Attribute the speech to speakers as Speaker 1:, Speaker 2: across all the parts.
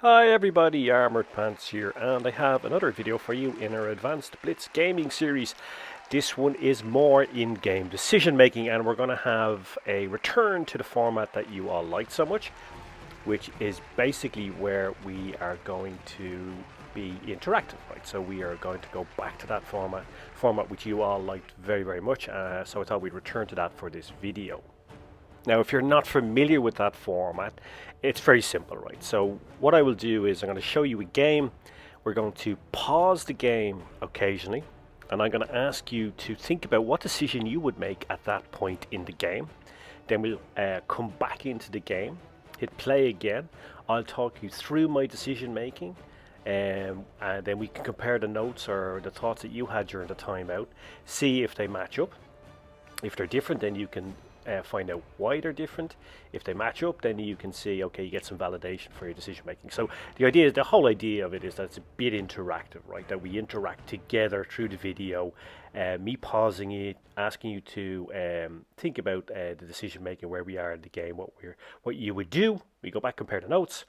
Speaker 1: Hi everybody, Armored Pants here, and I have another video for you in our Advanced Blitz gaming series. This one is more in-game decision making, and we're going to have a return to the format that you all liked so much, which is basically where we are going to be interactive, right? So we are going to go back to that format which you all liked very, very much, so I thought we'd return to that for this video. Now, if you're not familiar with that format, it's very simple, right? So what I will do is I'm going to show you a game. We're going to pause the game occasionally, and I'm going to ask you to think about what decision you would make at that point in the game. Then we'll come back into the game, hit play again. I'll talk you through my decision making, and then we can compare the notes or the thoughts that you had during the timeout, see if they match up. If they're different, then you can find out why they're different. If they match up, then you can see, okay, you get some validation for your decision making. So the whole idea of it is that it's a bit interactive, right? That we interact together through the video, me pausing it, asking you to think about the decision making, where we are in the game, what you would do. We go back, compare the notes,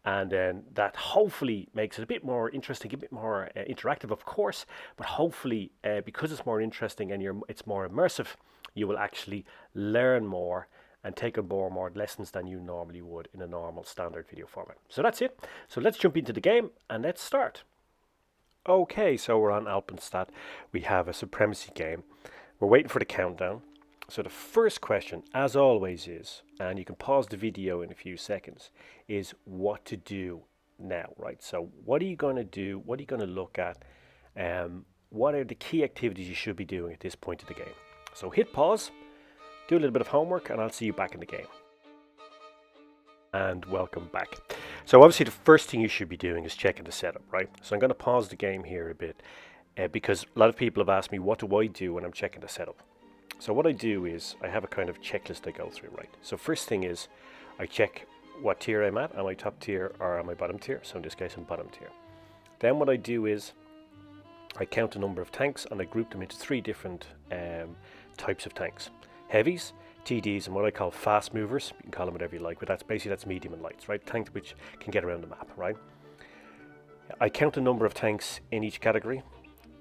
Speaker 1: and then that hopefully makes it a bit more interesting, a bit more interactive, of course, but hopefully because it's more interesting and it's more immersive, you will actually learn more and take on more lessons than you normally would in a normal standard video format. So that's it. So let's jump into the game and let's start. Okay, so we're on Alpenstadt. We have a Supremacy game. We're waiting for the countdown. So the first question, as always, is, and you can pause the video in a few seconds, is what to do now, right? So what are you going to do? What are you going to look at? What are the key activities you should be doing at this point of the game? So hit pause, do a little bit of homework, and I'll see you back in the game. And welcome back. So obviously the first thing you should be doing is checking the setup, right? So I'm going to pause the game here a bit because a lot of people have asked me, what do I do when I'm checking the setup? So what I do is I have a kind of checklist I go through, right? So first thing is I check what tier I'm at. Am I top tier or am I bottom tier? So in this case I'm bottom tier. Then what I do is I count the number of tanks and I group them into three different types of tanks. Heavies, TDs, and what I call fast movers. You can call them whatever you like, but that's medium and lights, right? Tanks which can get around the map, right? I count the number of tanks in each category,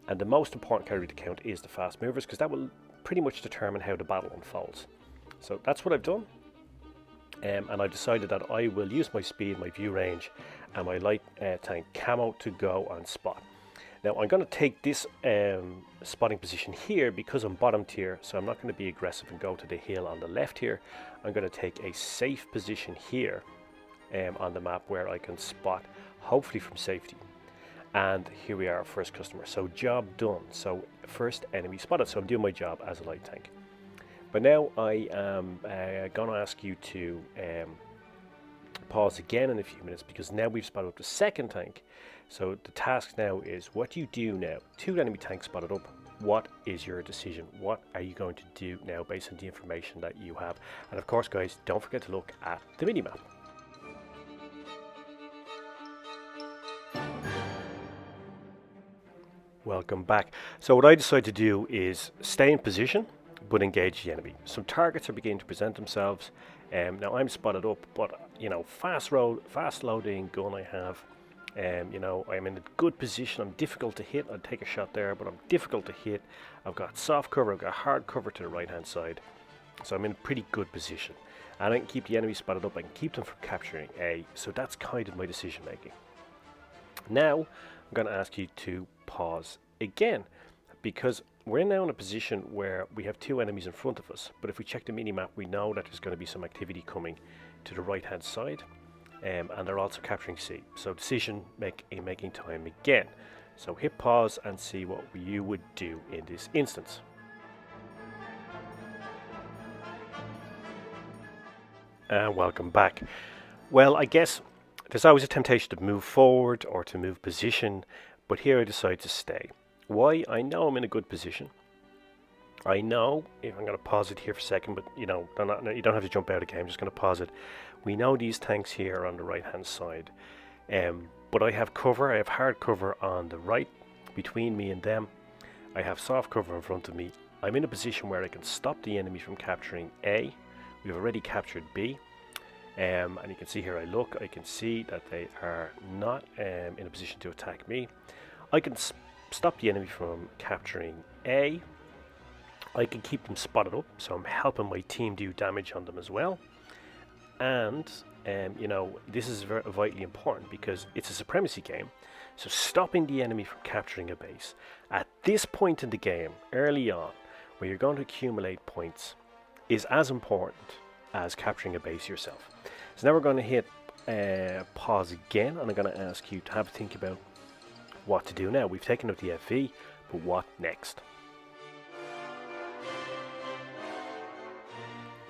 Speaker 1: and the most important category to count is the fast movers, because that will pretty much determine how the battle unfolds. So that's what I've done, and I've decided that I will use my speed, my view range, and my light tank camo to go on spot. Now I'm going to take this spotting position here because I'm bottom tier, so I'm not going to be aggressive and go to the hill on the left here. I'm going to take a safe position here on the map where I can spot, hopefully from safety. And here we are, first customer. So job done. So first enemy spotted. So I'm doing my job as a light tank. But now I am going to ask you to pause again in a few minutes, because now we've spotted up the second tank. So the task now is, what do you do now? Two enemy tanks spotted up. What is your decision? What are you going to do now based on the information that you have? And of course, guys, don't forget to look at the minimap. Welcome back. So what I decided to do is stay in position but engage the enemy. Some targets are beginning to present themselves. Now I'm spotted up, but fast loading gun I have. I'm in a good position. I'm difficult to hit. I'd take a shot there, but I'm difficult to hit. I've got soft cover, I've got hard cover to the right hand side, so I'm in a pretty good position, and I can keep the enemy spotted up. I can keep them from capturing A. So that's kind of my decision making. Now I'm going to ask you to pause again, because we're now in a position where we have two enemies in front of us, but if we check the minimap, we know that there's going to be some activity coming to the right hand side, and they're also capturing C. So decision making time again. So hit pause and see what you would do in this instance. And welcome back. Well, I guess there's always a temptation to move forward or to move position, but here I decide to stay. Why? I know I'm in a good position. I know, if I'm going to pause it here for a second, but you don't have to jump out again, I'm just going to pause it. We know these tanks here are on the right hand side, but I have cover. I have hard cover on the right between me and them. I have soft cover in front of me. I'm in a position where I can stop the enemy from capturing A. We've already captured B. And you can see here I can see that they are not in a position to attack me. I can stop the enemy from capturing A. I can keep them spotted up, so I'm helping my team do damage on them as well. And you know, this is vitally important because it's a supremacy game, so stopping the enemy from capturing a base at this point in the game, early on, where you're going to accumulate points, is as important as capturing a base yourself. So now we're going to hit pause again, and I'm going to ask you to have a think about what to do now. We've taken out the FV, but what next?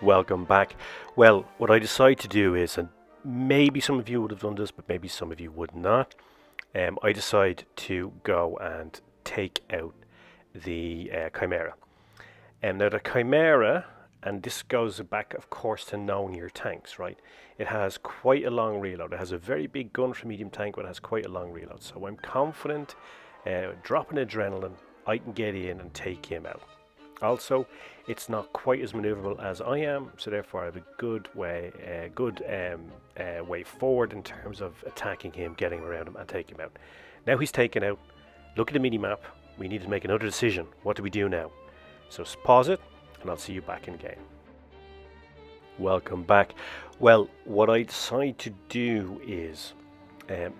Speaker 1: Welcome back. Well, what I decided to do is, and maybe some of you would have done this, but maybe some of you would not, I decided to go and take out the Chimera. Now the Chimera, and this goes back of course to knowing your tanks, right? It has quite a long reload. It has a very big gun for medium tank, but it has quite a long reload. So I'm confident, dropping adrenaline, I can get in and take him out. Also, it's not quite as maneuverable as I am, so therefore I have a good way forward in terms of attacking him, getting around him, and taking him out. Now he's taken out. Look at the mini-map. We need to make another decision. What do we do now? So pause it, and I'll see you back in game. Welcome back. Well, what I decide to do is,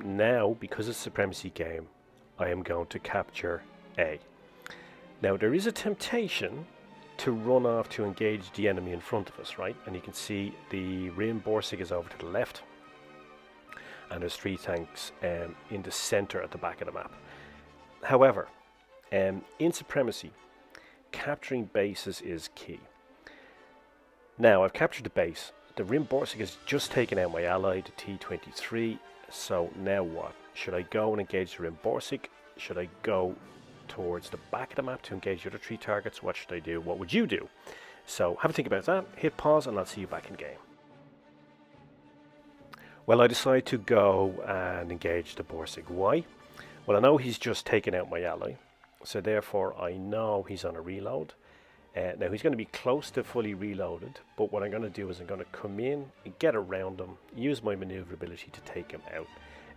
Speaker 1: now, because it's a Supremacy game, I am going to capture A. Now, there is a temptation to run off to engage the enemy in front of us, right? And you can see the Borsig is over to the left, and there's 3 tanks in the center at the back of the map. However, in Supremacy, capturing bases is key. Now, I've captured the base. The Borsig has just taken out my ally, the T-23. So now what? Should I go and engage the Borsig? Should I go towards the back of the map to engage the other 3 targets? What should I do? What would you do? So have a think about that, hit pause, and I'll see you back in game. Well, I decide to go and engage the Borsig. Why? Well, I know he's just taken out my ally, so therefore I know he's on a reload. Now he's going to be close to fully reloaded, but what I'm going to do is I'm going to come in and get around him, use my maneuverability to take him out,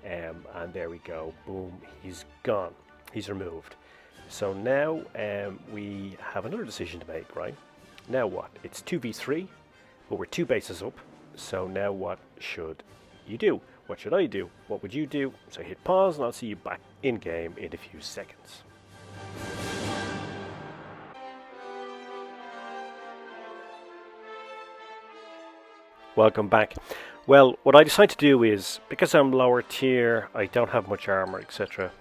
Speaker 1: and there we go, boom, he's gone, he's removed. So now we have another decision to make, right? Now what? It's 2v3, but we're 2 bases up. So now what should you do? What should I do? What would you do? So hit pause and I'll see you back in game in a few seconds. Welcome back. Well, what I decide to do is, because I'm lower tier, I don't have much armor, etc.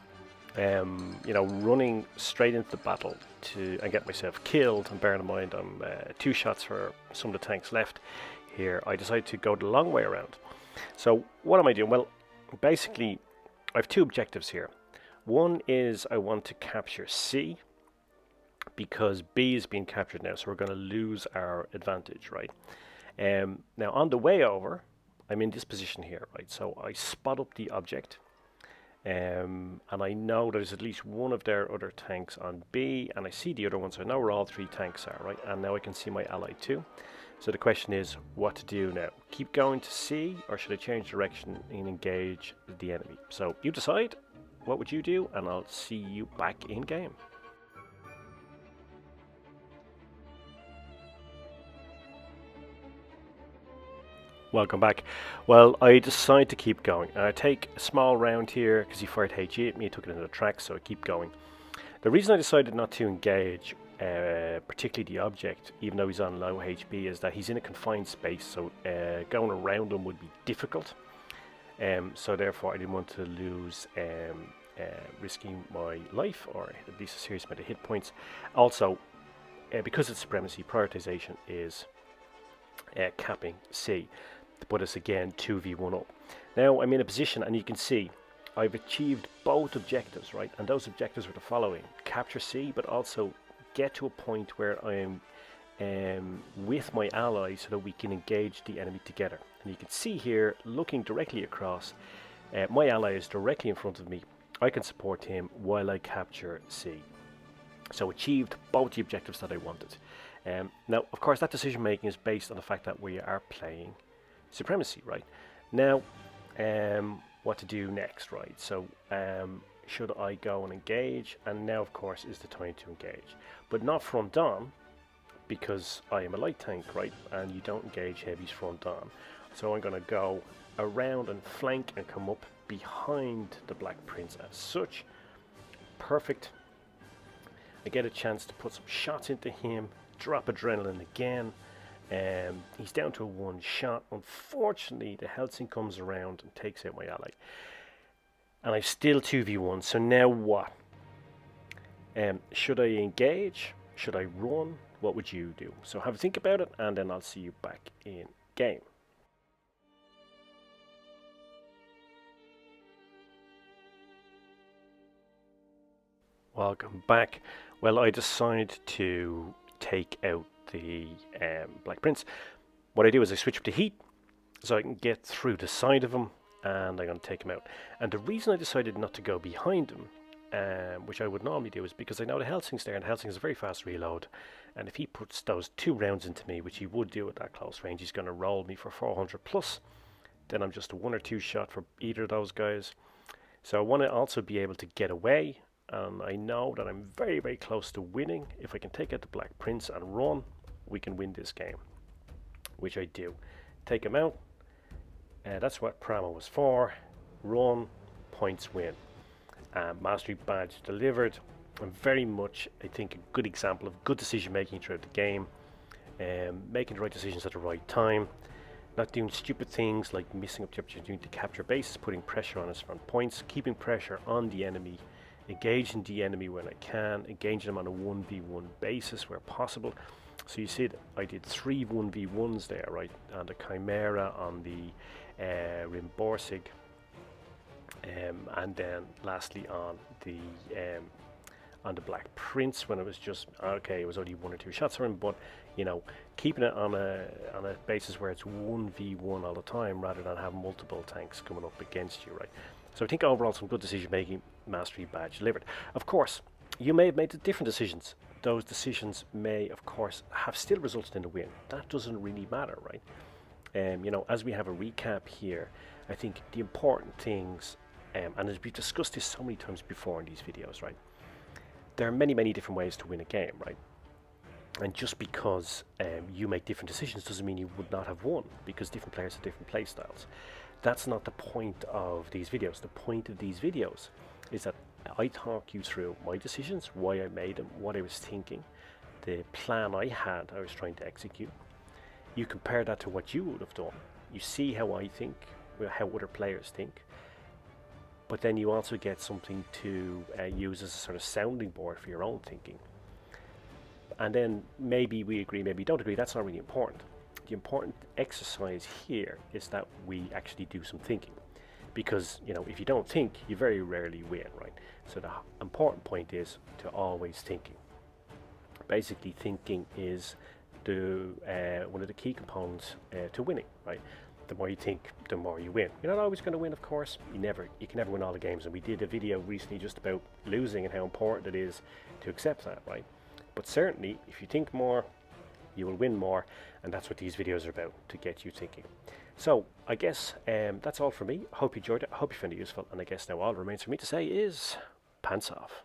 Speaker 1: You know, running straight into the battle and get myself killed, and bearing in mind I'm 2 shots for some of the tanks left here, I decided to go the long way around. So what am I doing? Well, basically I have 2 objectives here. One is I want to capture C, because B is being captured now, so we're going to lose our advantage, right? Now on the way over, I'm in this position here, right? So I spot up the object. And I know there's at least one of their other tanks on B, and I see the other one, so I know where all 3 tanks are, right? And now I can see my ally too. So the question is, what to do now? Keep going to C, or should I change direction and engage the enemy? So you decide, what would you do? And I'll see you back in game. Welcome back. Well, I decide to keep going. I take a small round here because he fired HE at me, took it into the track, so I keep going. The reason I decided not to engage, particularly the object, even though he's on low HP, is that he's in a confined space, so going around him would be difficult. So therefore I didn't want to lose risking my life, or at least a serious amount of hit points. Also, because it's Supremacy, prioritization is capping C, to put us again 2v1 up. Now I'm in a position, and you can see I've achieved both objectives, right? And those objectives were the following: capture C, but also get to a point where I'm with my ally so that we can engage the enemy together. And you can see here, looking directly across, my ally is directly in front of me. I can support him while I capture C. So achieved both the objectives that I wanted. Now, of course, that decision making is based on the fact that we are playing Supremacy, right? Now, what to do next, right? So, should I go and engage? And now, of course, is the time to engage, but not front on, because I am a light tank, right? And you don't engage heavies front on. So I'm going to go around and flank and come up behind the Black Prince as such. Perfect. I get a chance to put some shots into him, drop adrenaline again. He's down to a one shot. Unfortunately, the Helsing comes around and takes out my ally. And I've still 2v1, so now what? Should I engage? Should I run? What would you do? So have a think about it, and then I'll see you back in game. Welcome back. Well, I decided to take out the Black Prince. What I do is I switch up to heat, so I can get through the side of him, and I'm going to take him out. And the reason I decided not to go behind him, which I would normally do, is because I know the Helsing's there, and Helsing is a very fast reload, and if he puts those 2 rounds into me, which he would do at that close range, he's going to roll me for 400 plus. Then I'm just a 1 or 2 shot for either of those guys. So I want to also be able to get away, and I know that I'm very, very close to winning. If I can take out the Black Prince and run, we can win this game, which I do. Take him out. That's what Pramo was for. Run, points win. Mastery badge delivered. And very much, I think, a good example of good decision making throughout the game. Making the right decisions at the right time. Not doing stupid things like missing up the opportunity to capture bases, putting pressure on his front points, keeping pressure on the enemy, engaging the enemy when I can, engaging them on a 1v1 basis where possible. So you see that I did 3 1v1s there, right? On the Chimera, on the Borsig, and then lastly on the Black Prince, when it was just okay, it was only 1 or 2 shots for him, but you know, keeping it on a basis where it's 1v1 all the time rather than have multiple tanks coming up against you, right? So I think overall some good decision making, mastery badge delivered. Of course, you may have made different decisions. Those decisions may, of course, have still resulted in a win. That doesn't really matter, right? You know, as we have a recap here, I think the important things, and as we've discussed this so many times before in these videos, right? There are many, many different ways to win a game, right? And just because you make different decisions doesn't mean you would not have won, because different players have different play styles. That's not the point of these videos. The point of these videos is that I talk you through my decisions, why I made them, what I was thinking, the plan I had I was trying to execute. You compare that to what you would have done. You see how I think, how other players think, but then you also get something to use as a sort of sounding board for your own thinking. And then maybe we agree, maybe we don't agree. That's not really important. The important exercise here is that we actually do some thinking, because you know, if you don't think, you very rarely win, right? So the important point is to always thinking. Basically, thinking is one of the key components to winning, right? The more you think, the more you win. You're not always going to win, of course. You can never win all the games, and we did a video recently just about losing and how important it is to accept that, right? But certainly, if you think more, you will win more, and that's what these videos are about, to get you thinking. So I guess that's all for me. I hope you enjoyed it. I hope you found it useful, and I guess now all that remains for me to say is pants off.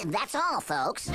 Speaker 2: That's all, folks.